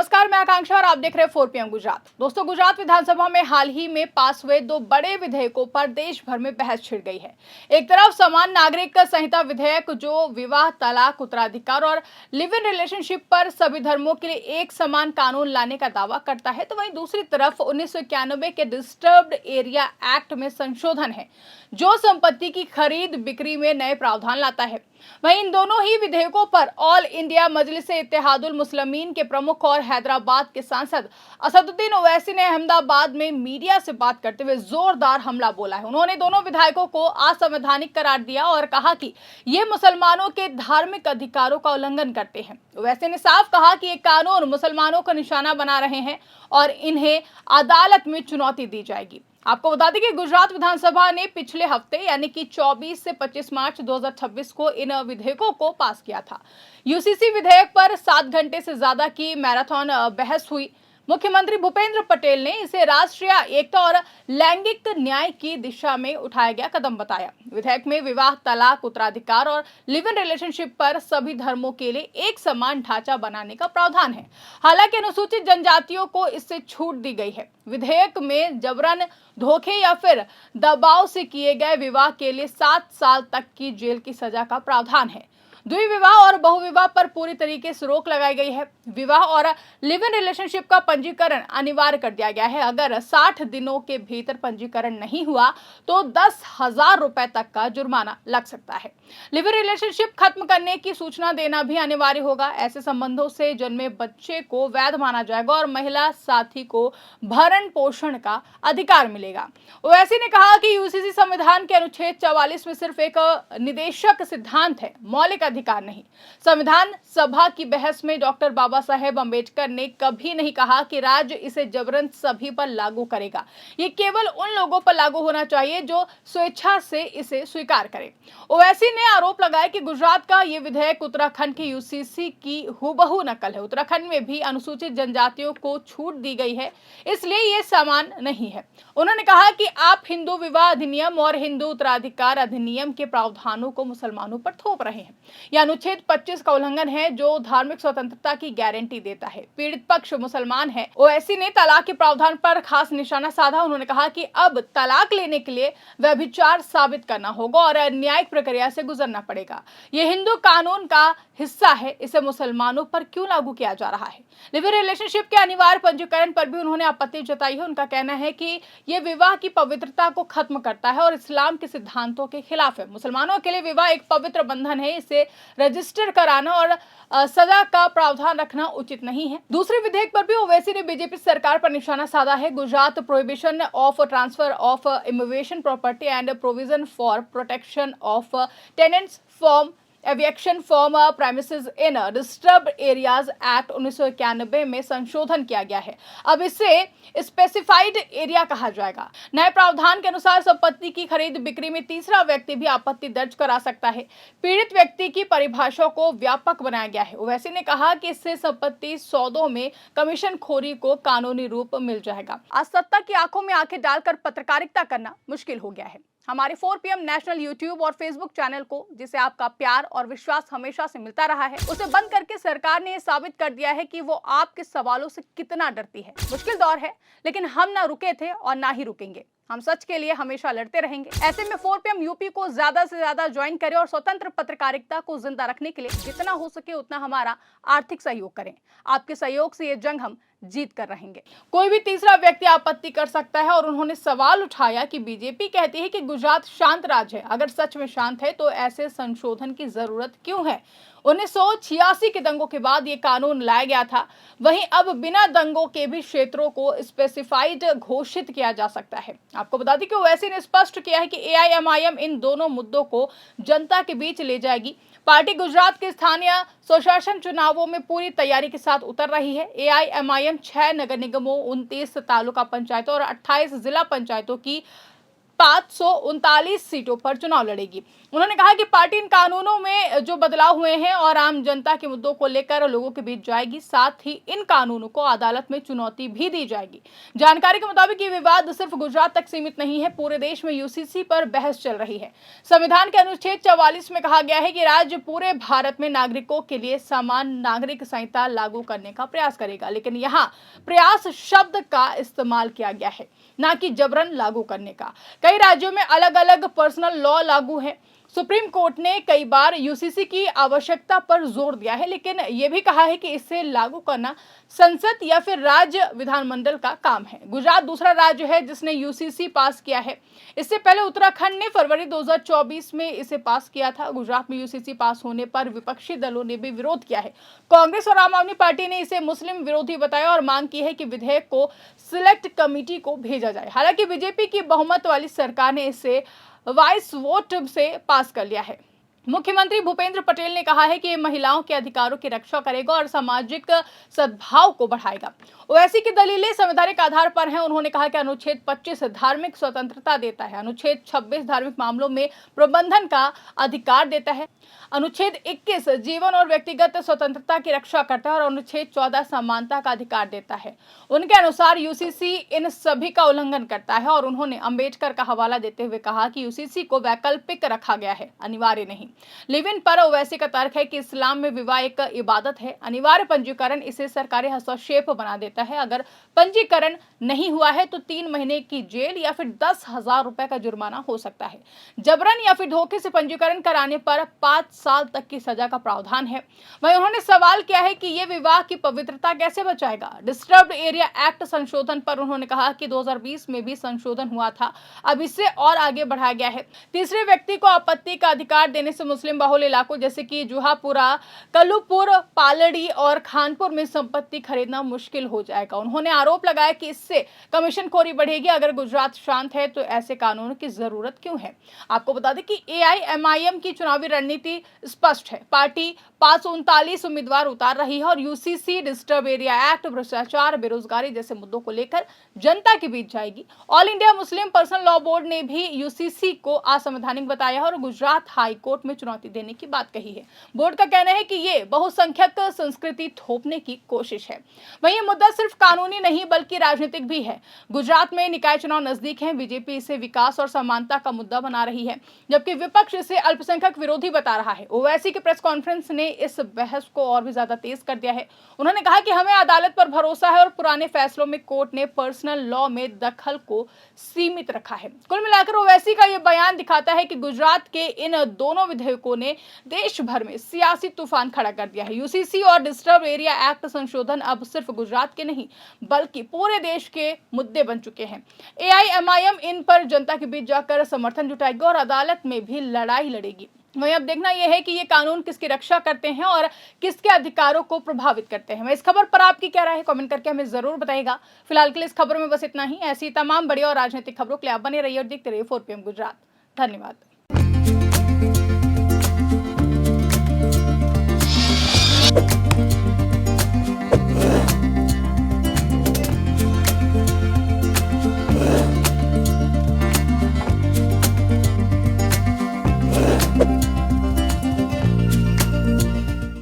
नमस्कार, मैं आकांक्षा और आप देख रहे हैं 4 PM गुजरात। दोस्तों, गुजरात विधानसभा में हाल ही में पास हुए 2 बड़े विधेयकों पर देश भर में बहस छिड़ गई है। एक तरफ समान नागरिक संहिता विधेयक जो विवाह, तलाक, उत्तराधिकार और लिव इन रिलेशनशिप पर सभी धर्मों के लिए एक समान कानून लाने का दावा करता है, तो वहीं दूसरी तरफ 1991 के डिस्टर्ब्ड एरिया एक्ट में संशोधन है जो संपत्ति की खरीद बिक्री में नए प्रावधान लाता है। वहीं इन दोनों ही विधेयकों पर ऑल इंडिया मजलिस-ए-इत्तेहादुल मुस्लिमीन के प्रमुख और हैदराबाद के सांसद असदुद्दीन ओवैसी ने अहमदाबाद में मीडिया से बात करते हुए जोरदार हमला बोला है। उन्होंने दोनों विधेयकों को असंवैधानिक करार दिया और कहा कि ये मुसलमानों के धार्मिक अधिकारों का उल्लंघन करते हैं। ओवैसी ने साफ कहा कि ये कानून मुसलमानों को निशाना बना रहे हैं और इन्हें अदालत में चुनौती दी जाएगी। आपको बता दें कि गुजरात विधानसभा ने पिछले हफ्ते यानी कि 24 से 25 मार्च 2026 को इन विधेयकों को पास किया था। यूसीसी विधेयक पर 7 घंटे से ज्यादा की मैराथन बहस हुई। मुख्यमंत्री भूपेंद्र पटेल ने इसे राष्ट्रीय एकता और लैंगिक न्याय की दिशा में उठाया गया कदम बताया। विधेयक में विवाह, तलाक, उत्तराधिकार और लिव इन रिलेशनशिप पर सभी धर्मों के लिए एक समान ढांचा बनाने का प्रावधान है। हालांकि अनुसूचित जनजातियों को इससे छूट दी गई है। विधेयक में जबरन, धोखे या फिर दबाव से किए गए विवाह के लिए 7 साल तक की जेल की सजा का प्रावधान है। द्विविवाह और बहुविवाह पर पूरी तरीके से रोक लगाई गई है। विवाह और लिव इन रिलेशनशिप का पंजीकरण अनिवार्य कर दिया गया है। अगर 60 दिनों के भीतर पंजीकरण नहीं हुआ तो 10,000 रुपए तक का जुर्माना लग सकता है। लिव इन रिलेशनशिप खत्म करने की सूचना देना भी अनिवार्य होगा। ऐसे संबंधों से जन्मे बच्चे को वैध माना जाएगा और महिला साथी को भरण पोषण का अधिकार मिलेगा। ओवैसी ने कहा कि यूसीसी संविधान के अनुच्छेद 44 में सिर्फ एक निदेशक सिद्धांत है, मौलिक अधिकार नहीं। संविधान सभा की बहस में डॉक्टर बाबा साहेब अम्बेडकर ने कभी नहीं कहा कि राज्य इसे जबरन सभी पर लागू करेगा। ये केवल उन लोगों पर लागू होना चाहिए जो स्वेच्छा से इसे स्वीकार करें। ओवैसी ने आरोप लगाया कि गुजरात का ये विधेयक उत्तराखंड के यूसीसी की हूबहू नकल है। उत्तराखंड में भी अनुसूचित जनजातियों को छूट दी गई है, इसलिए ये समान नहीं है। उन्होंने कहा कि आप हिंदू विवाह अधिनियम और हिंदू उत्तराधिकार अधिनियम के प्रावधानों को मुसलमानों पर थोप रहे हैं। यह अनुच्छेद 25 का उल्लंघन है जो धार्मिक स्वतंत्रता की गारंटी देता है। पीड़ित पक्ष मुसलमान है। ओवैसी ने तलाक के प्रावधान पर खास निशाना साधा। उन्होंने कहा कि अब तलाक लेने के लिए व्यभिचार साबित करना होगा और न्यायिक प्रक्रिया से गुजरना पड़ेगा। यह हिंदू कानून का हिस्सा है, इसे मुसलमानों पर क्यों लागू किया जा रहा है? लिव इन रिलेशनशिप के अनिवार्य पंजीकरण पर भी उन्होंने आपत्ति जताई है। उनका कहना है कि यह विवाह की पवित्रता को खत्म करता है और इस्लाम के सिद्धांतों के खिलाफ है। मुसलमानों के लिए विवाह एक पवित्र बंधन है, इसे रजिस्टर कराना और सजा का प्रावधान रखना उचित नहीं है। दूसरे विधेयक पर भी ओवैसी ने बीजेपी सरकार पर निशाना साधा है। Gujarat prohibition of transfer of इमोवेशन property and provision for protection of tenants from eviction from premises in disturbed areas act 1991 में संशोधन किया गया है। अब इसे स्पेसिफाइड एरिया कहा जाएगा। नए प्रावधान के अनुसार संपत्ति की खरीद बिक्री में तीसरा व्यक्ति भी आपत्ति दर्ज करा सकता है। पीड़ित व्यक्ति की परिभाषा को व्यापक बनाया गया है। ओवैसी ने कहा कि इससे संपत्ति सौदों में कमीशन खोरी को कानूनी रूप मिल जाएगा। आज सत्ता की आंखों में आंखें डालकर पत्रकारिता करना मुश्किल हो गया है। हमारे 4 PM नेशनल यूट्यूब और फेसबुक चैनल को, जिसे आपका प्यार और विश्वास हमेशा से मिलता रहा है, उसे बंद करके सरकार ने यह साबित कर दिया है कि वो आपके सवालों से कितना डरती है। मुश्किल दौर है, लेकिन हम ना रुके थे और ना ही रुकेंगे। हम सच के लिए हमेशा लड़ते रहेंगे। ऐसे में 4 PM यूपी को ज्यादा से ज्यादा ज्वाइन करें और स्वतंत्र पत्रकारिता को जिंदा रखने के लिए जितना हो सके उतना हमारा आर्थिक सहयोग करें। आपके सहयोग से ये जंग हम जीत कर रहेंगे। कोई भी तीसरा व्यक्ति आपत्ति कर सकता है और उन्होंने सवाल उठाया कि बीजेपी कहती है कि गुजरात शांत राज्य है। अगर सच में शांत है तो ऐसे संशोधन की जरूरत क्यों है? 1986 के दंगों के बाद ये कानून लाया गया था। वहीं अब बिना दंगों के भी क्षेत्रों को स्पेसिफाइड घोषित किया जा सकता है। आपको बता दें कि ओवैसी ने स्पष्ट किया है कि एआईएमआईएम इन दोनों मुद्दों को जनता के बीच ले जाएगी। पार्टी गुजरात के स्थानीय स्वशासन चुनावों में पूरी तैयारी के साथ उतर रही है। एआईएमआईएम 6 नगर निगमों, 29 तालुका पंचायतों और 28 जिला पंचायतों की 539 सीटों पर चुनाव लड़ेगी। उन्होंने कहा कि पार्टी इन कानूनों में जो बदलाव हुए हैं और आम जनता के मुद्दों को लेकर लोगों के बीच जाएगी, साथ ही इन कानूनों को अदालत में चुनौती भी दी जाएगी। जानकारी के मुताबिक ये विवाद सिर्फ गुजरात तक सीमित नहीं है, पूरे देश में यूसीसी पर बहस चल रही है। संविधान के अनुच्छेद 44 में कहा गया है कि राज्य पूरे भारत में नागरिकों के लिए समान नागरिक संहिता लागू करने का प्रयास करेगा, लेकिन यहाँ प्रयास शब्द का इस्तेमाल किया गया है, ना कि जबरन लागू करने का। कई राज्यों में अलग अलग पर्सनल लॉ लागू है। सुप्रीम कोर्ट ने कई बार यूसीसी की आवश्यकता पर जोर दिया है, लेकिन यह भी कहा है कि इसे लागू करना संसद या फिर राज्य विधानमंडल का काम है। गुजरात दूसरा राज्य है जिसने यूसीसी पास किया है। इससे पहले उत्तराखंड ने फरवरी 2024 में इसे पास किया था। गुजरात में यूसीसी पास होने पर विपक्षी दलों ने भी विरोध किया है। कांग्रेस और आम आदमी पार्टी ने इसे मुस्लिम विरोधी बताया और मांग की है कि विधेयक को सिलेक्ट कमेटी को भेजा जाए। हालांकि बीजेपी की बहुमत वाली सरकार ने इसे वॉइस वोट से पास कर लिया है। मुख्यमंत्री भूपेंद्र पटेल ने कहा है कि ये महिलाओं के अधिकारों की रक्षा करेगा और सामाजिक सद्भाव को बढ़ाएगा। ओवैसी की दलीलें संवैधानिक आधार पर हैं। उन्होंने कहा कि अनुच्छेद 25 धार्मिक स्वतंत्रता देता है, अनुच्छेद 26 धार्मिक मामलों में प्रबंधन का अधिकार देता है, अनुच्छेद 21 जीवन और व्यक्तिगत स्वतंत्रता की रक्षा करता है और अनुच्छेद 14 समानता का अधिकार देता है। उनके अनुसार यूसीसी इन सभी का उल्लंघन करता है और उन्होंने अंबेडकर का हवाला देते हुए कहा कि यूसीसी को वैकल्पिक रखा गया है, अनिवार्य नहीं। लिव इन पर ओवैसी का तर्क है कि इस्लाम में विवाह एक इबादत है, अनिवार्य पंजीकरण इसे सरकारी हस्तक्षेप बना देता है। अगर पंजीकरण नहीं हुआ है तो 3 महीने की जेल या फिर 10,000 रुपए का जुर्माना हो सकता है। जबरन या फिर धोखे से पंजीकरण कराने पर 5 साल तक की सजा का प्रावधान है। वहीं उन्होंने सवाल किया है कि यह विवाह की पवित्रता कैसे बचाएगा। डिस्टर्ब्ड एरिया एक्ट संशोधन पर उन्होंने कहा कि 2020 में भी संशोधन हुआ था, अब इससे और आगे बढ़ाया गया है। तीसरे व्यक्ति को आपत्ति का अधिकार देने से मुस्लिम बहुल इलाकों जैसे कि जुहापुरा, कलुपुर, पालड़ी और खानपुर में संपत्ति खरीदना मुश्किल हो जाएगा। उन्होंने आरोप लगाया कि इससे कमीशन खोरी बढ़ेगी। अगर गुजरात शांत है तो ऐसे कानून की जरूरत क्यों है। आपको बता दें कि एआईएमआईएम की चुनावी रणनीति स्पष्ट है। पार्टी 539 उम्मीदवार उतार रही है और यूसीसी, डिस्टर्ब एरिया एक्ट, भ्रष्टाचार, बेरोजगारी जैसे मुद्दों को लेकर जनता के बीच जाएगी। All India Muslim personal law board ने भी यूसीसी को असंवैधानिक बताया है और गुजरात हाई कोर्ट में चुनौती देने की बात कही है। बोर्ड का कहना है कि ये बहुसंख्यक संस्कृति थोपने की कोशिश है। वहीं ये मुद्दा सिर्फ कानूनी नहीं बल्कि राजनीतिक भी है। गुजरात में निकाय चुनाव नजदीक हैं। बीजेपी इसे विकास और समानता का मुद्दा बना रही है, जबकि विपक्ष इसे अल्पसंख्यक विरोधी बता रहा है। ओवैसी के प्रेस कॉन्फ्रेंस ने इस बहस को और भी ज्यादा तेज कर दिया है। उन्होंने कहा कि हमें अदालत पर भरोसा है और पुराने फैसलों में कोर्ट ने पर्सनल लॉ में दखल को सीमित रखा है। कुल मिलाकर ओवैसी का यह बयान दिखाता है कि गुजरात के इन दोनों विधेयकों ने देश भर में सियासी तूफान खड़ा कर दिया है। यूसीसी और डिस्टर्ब एरिया एक्ट संशोधन अब सिर्फ गुजरात के नहीं बल्कि पूरे देश के मुद्दे बन चुके हैं। एआईएमआईएम इन पर जनता के बीच जाकर समर्थन जुटाएगी और अदालत में भी लड़ाई लड़ेगी। वहीं अब देखना यह है कि ये कानून किसकी रक्षा करते हैं और किसके अधिकारों को प्रभावित करते हैं। इस खबर पर आपकी क्या राय है, कमेंट करके हमें जरूर बताइएगा। फिलहाल के लिए इस खबर में बस इतना ही। ऐसी तमाम बड़ी और राजनीतिक खबरों के लिए आप बने रहिए और देखते रहिए 4PM गुजरात। धन्यवाद।